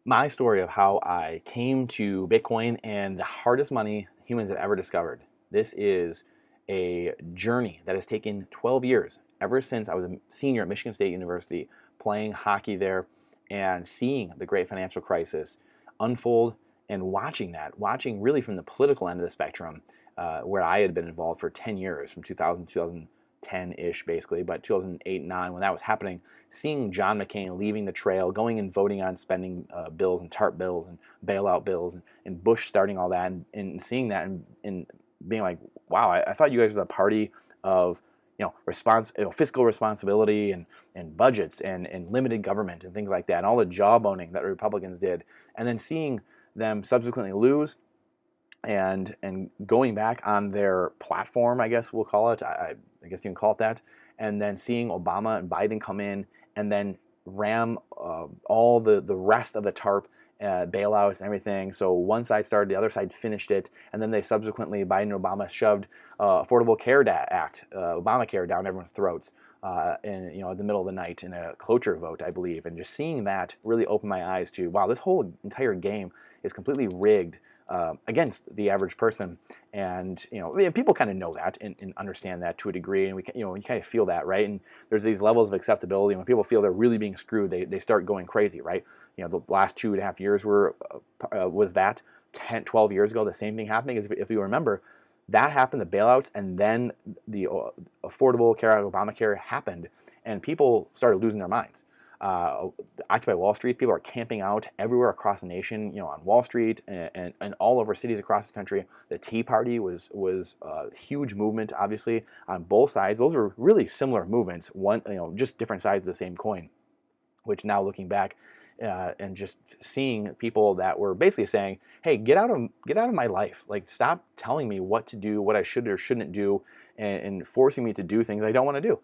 My story of how I came to Bitcoin and the hardest money humans have ever discovered. This is a journey that has taken 12 years, ever since I was a senior at Michigan State University, playing hockey there and seeing the great financial crisis unfold and watching really from the political end of the spectrum, where I had been involved for 10 years, from 2000 to 2010-ish basically, but 2008 and 9 when that was happening, seeing John McCain leaving the trail, going and voting on spending bills and TARP bills and bailout bills, and Bush starting all that, and seeing that and being like, wow, I thought you guys were the party of fiscal responsibility and budgets and limited government and things like that, and all the jawboning that the Republicans did, and then seeing them subsequently lose and going back on their platform, I guess we'll call it. I guess you can call it that. And then seeing Obama and Biden come in and then ram all the rest of the TARP bailouts and everything. So one side started, the other side finished it, and then they subsequently, Biden and Obama, shoved Affordable Care Act, Obamacare, down everyone's throats in the middle of the night in a cloture vote, I believe. And just seeing that really opened my eyes to, wow, this whole entire game is completely rigged against the average person. And people kind of know that and understand that to a degree, and you kind of feel that, right? And there's these levels of acceptability. When people feel they're really being screwed, they start going crazy, right? The last 2.5 years was that 10, 12 years ago, the same thing happening. If you remember, that happened, the bailouts, and then the Affordable Care Act, Obamacare happened, and people started losing their minds. Occupy Wall Street, people are camping out everywhere across the nation, on Wall Street and all over cities across the country. The Tea Party was a huge movement, obviously, on both sides. Those were really similar movements, just different sides of the same coin, which now looking back, and just seeing people that were basically saying, hey, get out of my life. Like, stop telling me what to do, what I should or shouldn't do, and forcing me to do things I don't want to do.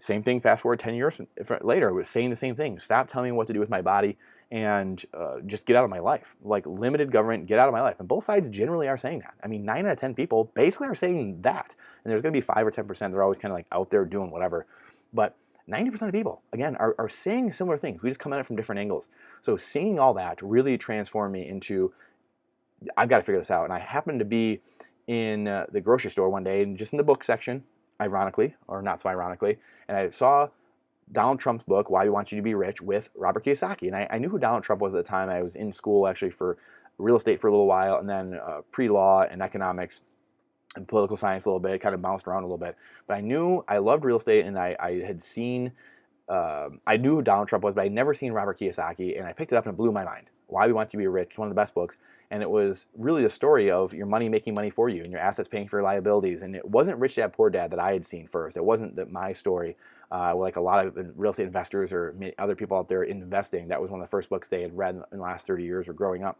Same thing, fast forward 10 years later, I was saying the same thing. Stop telling me what to do with my body, and just get out of my life. Like, limited government, get out of my life. And both sides generally are saying that. I mean, 9 out of 10 people basically are saying that. And there's going to be 5 or 10%. They're always kind of like out there doing whatever. But 90% of people, again, are saying similar things. We just come at it from different angles. So seeing all that really transformed me into, I've got to figure this out. And I happened to be in the grocery store one day, and just in the book section, ironically, or not so ironically, and I saw Donald Trump's book, Why We Want You to Be Rich, with Robert Kiyosaki. And I knew who Donald Trump was at the time. I was in school, actually, for real estate for a little while, and then pre-law and economics and political science a little bit, kind of bounced around a little bit. But I loved real estate, and I had seen, I knew who Donald Trump was, but I'd never seen Robert Kiyosaki, and I picked it up and it blew my mind. Why We Want You to Be Rich, one of the best books. And it was really the story of your money making money for you and your assets paying for your liabilities. And it wasn't Rich Dad Poor Dad that I had seen first. It wasn't my story. Like a lot of real estate investors or other people out there investing, that was one of the first books they had read in the last 30 years or growing up.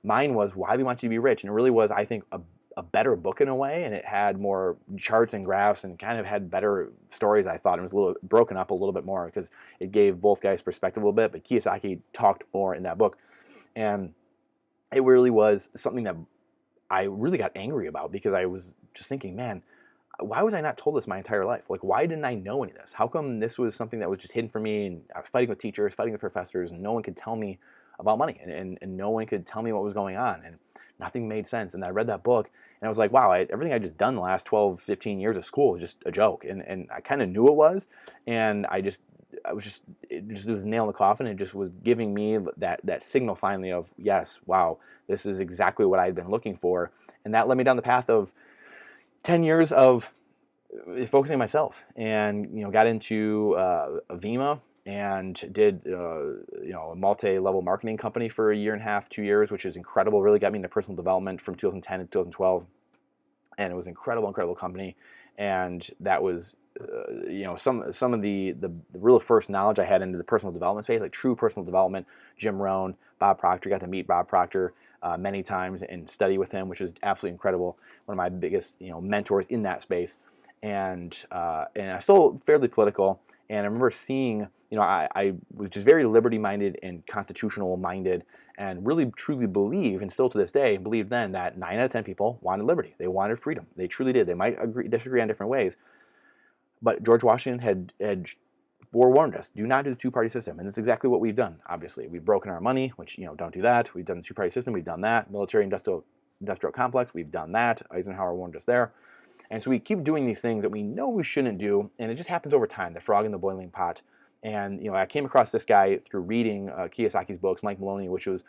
Mine was Why We Want You to Be Rich. And it really was, I think, a better book in a way. And it had more charts and graphs and kind of had better stories, I thought. It was a little broken up a little bit more because it gave both guys perspective a little bit. But Kiyosaki talked more in that book. And it really was something that I really got angry about, because I was just thinking, man, why was I not told this my entire life? Like, why didn't I know any of this? How come this was something that was just hidden from me, and I was fighting with teachers, fighting with professors, and no one could tell me about money, and no one could tell me what was going on, and nothing made sense. And I read that book, and I was like, wow, everything I just done the last 12, 15 years of school was just a joke. And I kind of knew it was, and it was a nail in the coffin. It just was giving me that signal finally of, yes, wow, this is exactly what I had been looking for. And that led me down the path of 10 years of focusing on myself, and got into Avima, and did a multi-level marketing company for a year and a half, 2 years, which is incredible. Really got me into personal development from 2010 to 2012, and it was an incredible company. And that was some of the real first knowledge I had into the personal development space, like true personal development. Jim Rohn, Bob Proctor. Got to meet Bob Proctor many times and study with him, which is absolutely incredible. One of my biggest mentors in that space. And I'm still fairly political. And I remember seeing, I was just very liberty-minded and constitutional-minded, and really truly believe, and still to this day, believe then, that 9 out of 10 people wanted liberty. They wanted freedom. They truly did. They might disagree on different ways. But George Washington had forewarned us, do not do the two-party system. And that's exactly what we've done. Obviously, we've broken our money, which, don't do that. We've done the two-party system. We've done that. Military industrial complex. We've done that. Eisenhower warned us there. And so we keep doing these things that we know we shouldn't do, and it just happens over time, the frog in the boiling pot. And I came across this guy through reading Kiyosaki's books, Mike Maloney, which was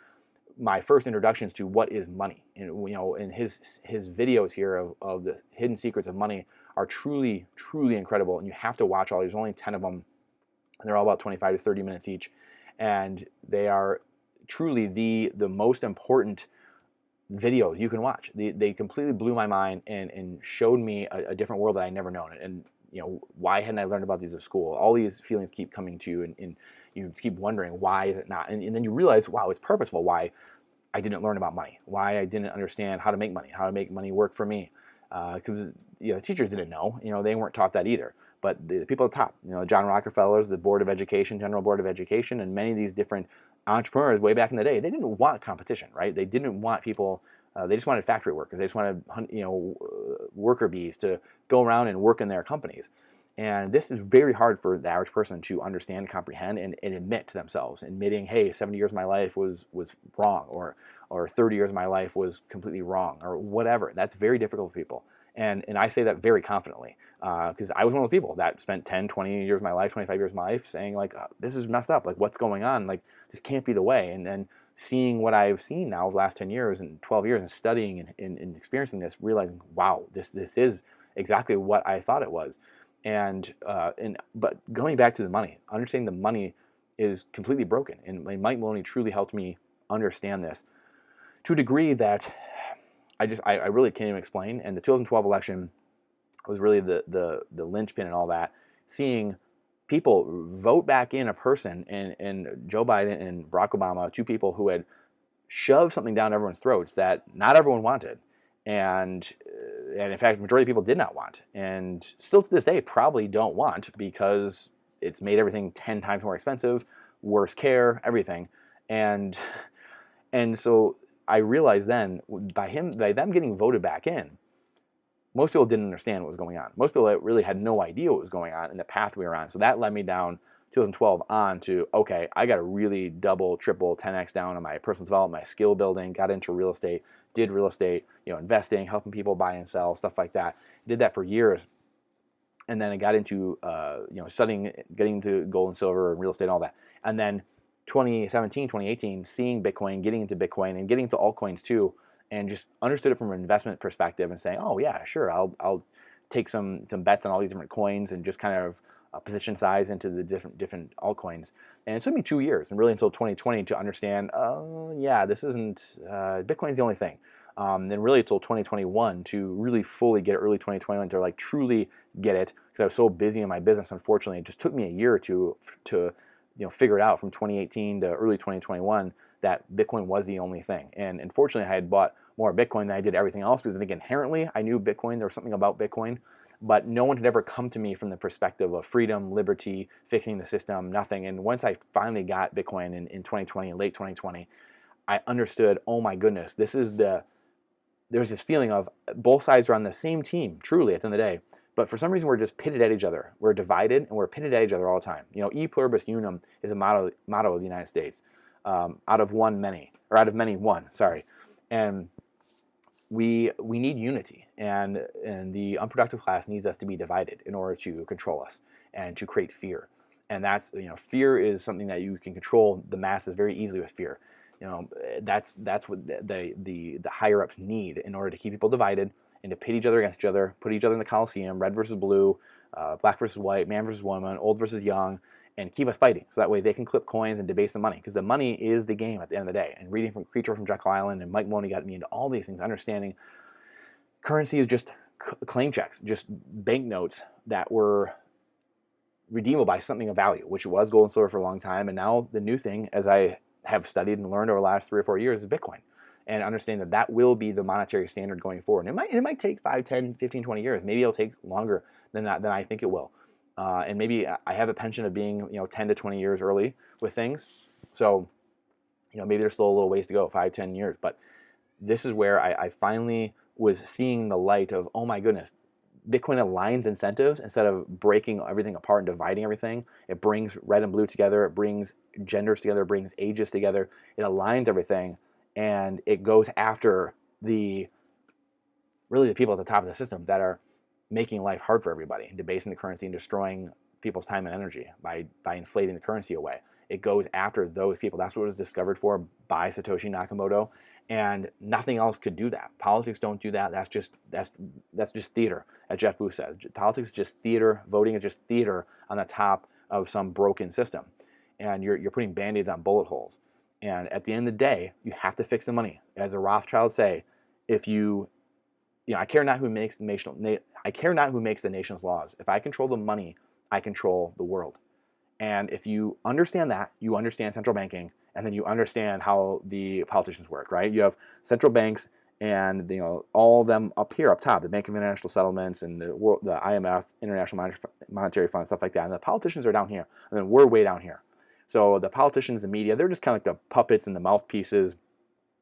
my first introductions to what is money. And and his videos here of the hidden secrets of money are truly, truly incredible. And you have to watch all. There's only 10 of them, and they're all about 25 to 30 minutes each. And they are truly the most important videos you can watch. They completely blew my mind and showed me a different world that I never known. And why hadn't I learned about these at school? All these feelings keep coming to you, and you keep wondering, why is it not? And then you realize, wow, it's purposeful. Why I didn't learn about money, why I didn't understand how to make money work for me. Because the teachers didn't know, they weren't taught that either. But the people at the top, John Rockefeller's, the Board of Education, General Board of Education, and many of these different entrepreneurs way back in the day, they didn't want competition, right? They didn't want people. They just wanted factory workers. They just wanted worker bees to go around and work in their companies. And this is very hard for the average person to understand, comprehend, and admit to themselves, admitting, hey, 70 years of my life was wrong, or 30 years of my life was completely wrong, or whatever. That's very difficult for people. And I say that very confidently, because I was one of those people that spent 10, 20 years of my life, 25 years of my life saying, like, this is messed up. Like, what's going on? Like, this can't be the way. And then seeing what I've seen now the last 10 years and 12 years and studying and experiencing this, realizing, wow, this is exactly what I thought it was. But going back to the money, understanding the money is completely broken. And Mike Maloney truly helped me understand this to a degree that I really can't even explain. And the 2012 election was really the linchpin and all that. Seeing people vote back in a person, and Joe Biden and Barack Obama, two people who had shoved something down everyone's throats that not everyone wanted. And in fact, the majority of people did not want, and still to this day probably don't want, because it's made everything 10 times more expensive, worse care, everything. And so I realized then, by them getting voted back in, most people didn't understand what was going on. Most people really had no idea what was going on in the path we were on. So that led me down 2012 on to, okay, I got to really double, triple, 10x down on my personal development, my skill building, got into real estate, did real estate, investing, helping people buy and sell, stuff like that. I did that for years. And then I got into, studying, getting into gold and silver and real estate and all that. And then 2017, 2018, seeing Bitcoin, getting into Bitcoin and getting into altcoins too, and just understood it from an investment perspective and saying, oh yeah, sure, I'll take some bets on all these different coins and just kind of position size into the different altcoins. And it took me 2 years, and really until 2020, to understand, oh yeah, this isn't, Bitcoin's the only thing. Then really until 2021 to really fully get it, early 2021 to like truly get it, because I was so busy in my business. Unfortunately, it just took me a year or two to figure it out, from 2018 to early 2021, that Bitcoin was the only thing. And unfortunately, I had bought more Bitcoin than I did everything else, because I think inherently I knew Bitcoin, there was something about Bitcoin, but no one had ever come to me from the perspective of freedom, liberty, fixing the system, nothing. And once I finally got Bitcoin in 2020, in late 2020, I understood, oh my goodness, there's this feeling of both sides are on the same team, truly, at the end of the day. But for some reason, we're just pitted at each other. We're divided, and we're pitted at each other all the time. E pluribus unum is a motto of the United States. Out of many, one. Sorry, and we need unity, and the unproductive class needs us to be divided in order to control us and to create fear. And that's fear is something that you can control the masses very easily with fear. That's what the higher ups need in order to keep people divided and to pit each other against each other, put each other in the Coliseum, red versus blue, black versus white, man versus woman, old versus young, and keep us fighting. So that way they can clip coins and debase the money, because the money is the game at the end of the day. And reading from Creature from Jekyll Island and Mike Maloney got me into all these things, understanding currency is just claim checks, just banknotes that were redeemable by something of value, which was gold and silver for a long time. And now the new thing, as I have studied and learned over the last 3 or 4 years, is Bitcoin. And understand that will be the monetary standard going forward. And it might take 5, 10, 15, 20 years. Maybe it'll take longer than I think it will. And maybe I have a penchant of being 10 to 20 years early with things. So maybe there's still a little ways to go, 5, 10 years. But this is where I finally was seeing the light of, oh my goodness, Bitcoin aligns incentives instead of breaking everything apart and dividing everything. It brings red and blue together. It brings genders together. It brings ages together. It aligns everything, and it goes after the people at the top of the system that are making life hard for everybody and debasing the currency and destroying people's time and energy by inflating the currency away. It goes after those people. That's what it was discovered for by Satoshi Nakamoto, and nothing else could do that. Politics don't do that. That's just theater, as Jeff Booth says. Politics is just theater. Voting is just theater on the top of some broken system, and you're putting band-aids on bullet holes. And at the end of the day, you have to fix the money. As the Rothschilds say, if I care not who makes the nation's laws. If I control the money, I control the world. And if you understand that, you understand central banking, and then you understand how the politicians work, right? You have central banks and all of them up here, up top, the Bank of International Settlements and the IMF, International Monetary Fund, stuff like that. And the politicians are down here, and then we're way down here. So the politicians, the media, they're just kind of like the puppets and the mouthpieces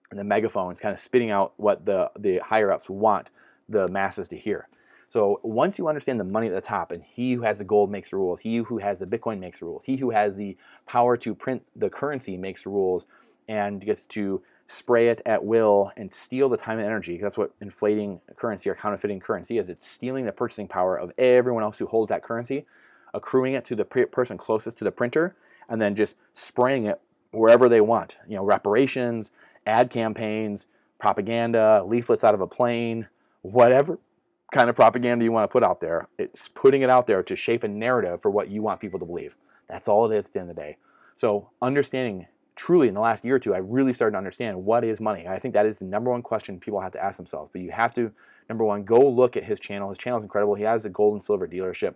and the megaphones, kind of spitting out what the higher ups want the masses to hear. So once you understand the money at the top, and he who has the gold makes the rules, he who has the Bitcoin makes the rules, he who has the power to print the currency makes the rules and gets to spray it at will and steal the time and energy, because that's what inflating currency or counterfeiting currency is. It's stealing the purchasing power of everyone else who holds that currency, accruing it to the person closest to the printer, and then just spraying it wherever they want. Reparations, ad campaigns, propaganda, leaflets out of a plane, whatever kind of propaganda you want to put out there. It's putting it out there to shape a narrative for what you want people to believe. That's all it is at the end of the day. So understanding truly in the last year or two, I really started to understand what is money. I think that is the number one question people have to ask themselves. But you have to, number one, go look at his channel. His channel is incredible. He has a gold and silver dealership.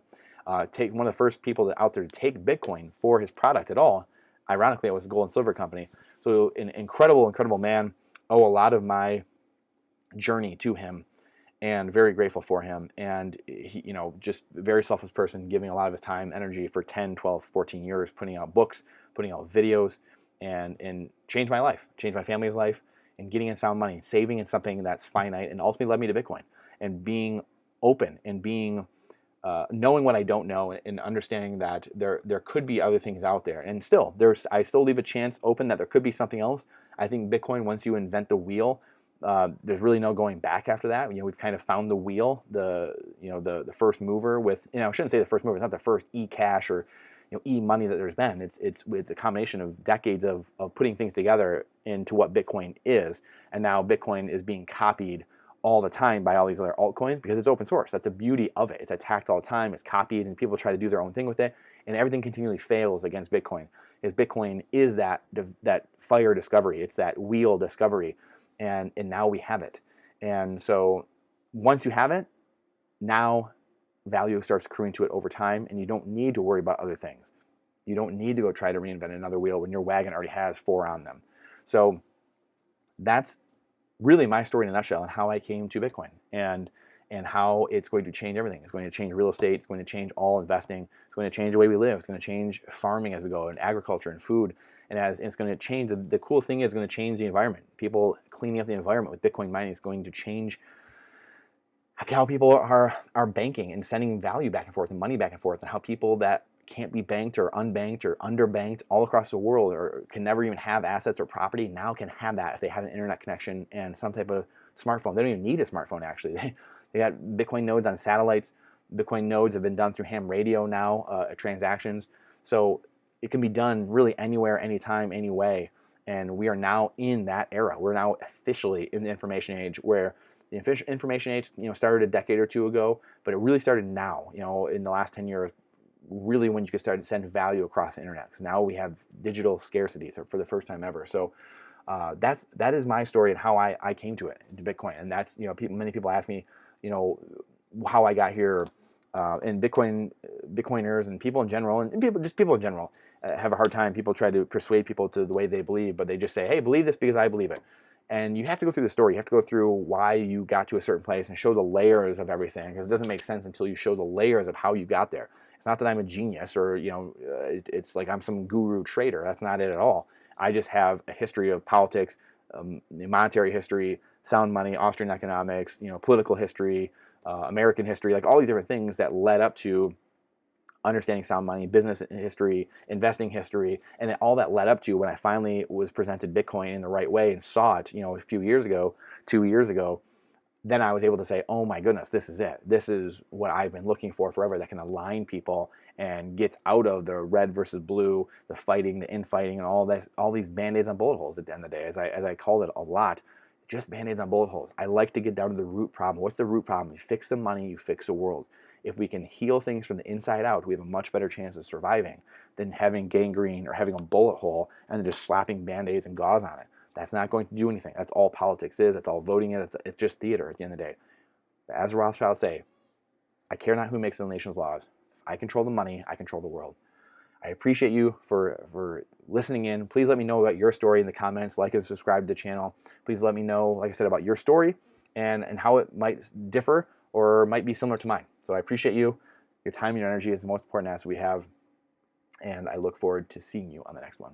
Take one of the first people out there to take Bitcoin for his product at all. Ironically, it was a gold and silver company. So an incredible man. Owe a lot of my journey to him, and very grateful for him. And he, just a very selfless person, giving a lot of his time, energy for 10, 12, 14 years, putting out books, putting out videos, and changed my life, changed my family's life, and getting in sound money, saving in something that's finite, and ultimately led me to Bitcoin. And being open and being knowing what I don't know, and understanding that there could be other things out there. And still, I still leave a chance open that there could be something else. I think Bitcoin, once you invent the wheel, there's really no going back after that. We've kind of found the wheel, the first mover with, I shouldn't say the first mover, it's not the first e-cash or e-money that there's been. It's a combination of decades of putting things together into what Bitcoin is. And now Bitcoin is being copied all the time by all these other altcoins because it's open source. That's the beauty of it. It's attacked all the time. It's copied, and people try to do their own thing with it, and everything continually fails against Bitcoin. Because Bitcoin is that fire discovery. It's that wheel discovery, and now we have it. And so once you have it, now value starts accruing to it over time, and you don't need to worry about other things. You don't need to go try to reinvent another wheel when your wagon already has 4 on them. So that's really my story in a nutshell, and how I came to Bitcoin, and how it's going to change everything. It's going to change real estate. It's going to change all investing. It's going to change the way we live. It's going to change farming as we go, and agriculture and food. And it's going to change, the coolest thing is it's going to change the environment. People cleaning up the environment with Bitcoin mining is going to change how people are banking and sending value back and forth and money back and forth, and how people that can't be banked or unbanked or underbanked all across the world, or can never even have assets or property, now can have that if they have an internet connection and some type of smartphone. They don't even need a smartphone, actually. They got Bitcoin nodes on satellites. Bitcoin nodes have been done through ham radio now, transactions. So it can be done really anywhere, anytime, any way. And we are now in that era. We're now officially in the information age, where the information age started a decade or two ago, but it really started now, in the last 10 years, really when you can start to send value across the internet, because now we have digital scarcity for the first time ever. So that is my story and how I came to it, to Bitcoin. And that's, many people ask me, how I got here, and Bitcoiners and people in general, and people in general have a hard time. People try to persuade people to the way they believe, but they just say, hey, believe this because I believe it. And you have to go through the story. You have to go through why you got to a certain place and show the layers of everything, because it doesn't make sense until you show the layers of how you got there. It's not that I'm a genius, or it's like I'm some guru trader. That's not it at all. I just have a history of politics, monetary history, sound money, Austrian economics, political history, American history, like all these different things that led up to understanding sound money, business history, investing history, and all that led up to when I finally was presented Bitcoin in the right way and saw it, a few years ago, 2 years ago. Then I was able to say, oh my goodness, this is it. This is what I've been looking for forever, that can align people and get out of the red versus blue, the fighting, the infighting, and all these band-aids on bullet holes at the end of the day, as I called it a lot, just band-aids on bullet holes. I like to get down to the root problem. What's the root problem? You fix the money, you fix the world. If we can heal things from the inside out, we have a much better chance of surviving than having gangrene or having a bullet hole and then just slapping band-aids and gauze on it. That's not going to do anything. That's all politics is. That's all voting is. It's just theater at the end of the day. As Rothschild say, I care not who makes the nation's laws. If I control the money, I control the world. I appreciate you for listening in. Please let me know about your story in the comments. Like and subscribe to the channel. Please let me know, like I said, about your story and how it might differ or might be similar to mine. So I appreciate you. Your time and your energy is the most important asset we have. And I look forward to seeing you on the next one.